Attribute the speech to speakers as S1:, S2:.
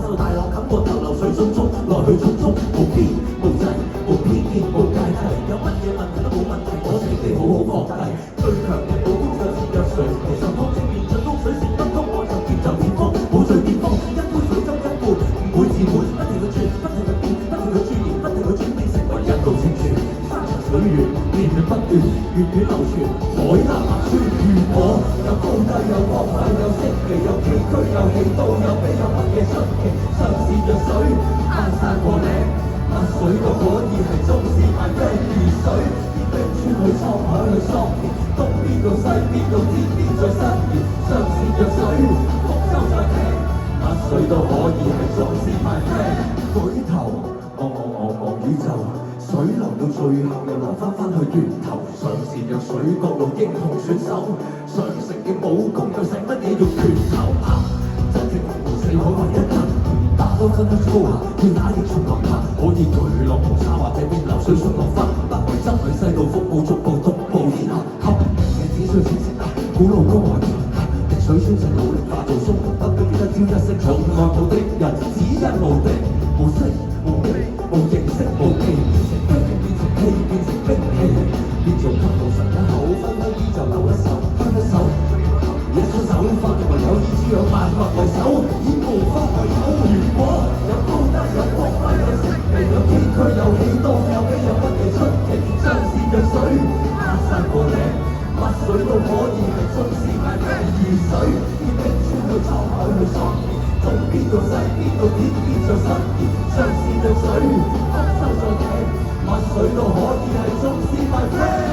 S1: 獸大浪冚我頭，流水匆匆，來去匆匆，無邊無際，無偏見無芥蒂，有乜嘢問題都冇問題，我請你好好放低。最強嘅武功就係藥水，其實湯清面進風水線不通，我就劍就劍鋒，冇罪劍鋒，一杯水斟一半，唔會自滿，不停去轉，不停去變，不停去鑽研，不停去轉變，成為一路清泉。山長水遠，源源不斷，源遠流傳，海納百川。如果有高低，有光輝，有色奇，有崎嶇，有氣都有比，有乜嘢出奇？上善若水，啱山過嶺，乜水都可以係宗師賣雞如水。啲冰川去滄海去桑田，東邊到西邊到天邊再伸延。上善若水，福州再聽，乜水都可以係宗師賣雞。舉頭望宇宙。水流到最後又流翻去源頭，上善若水，各路英雄選手，上乘嘅武功又使乜嘢用拳頭拍？真正紅紅四海為一家，打都分得高下，要打亦從落下，可以巨浪淘沙或者邊流水沖落花，北為針去西到福報，逐步獨步天下，合嘅只需清晰大，古老江河天下，滴水穿石努力化做松，不必記得朝一夕，從來無敵人，只因無敵無聲無味無形式無技。變成兵器，變做給老神一口，分分啲就留一手，分一手，一雙手化作為有意思，有萬物為首，以無方為友。如果有高低，有光輝，有色奇，有崎嶇，有氣多，有喜，有乜嘢出奇？上善若水，壓山過嶺，乜水都可以係宗師賣雞如水。啲冰川去滄海去桑田，東邊到西邊到天邊再伸延。上善若水，福州再聽。乜水都可以係宗師，my friend。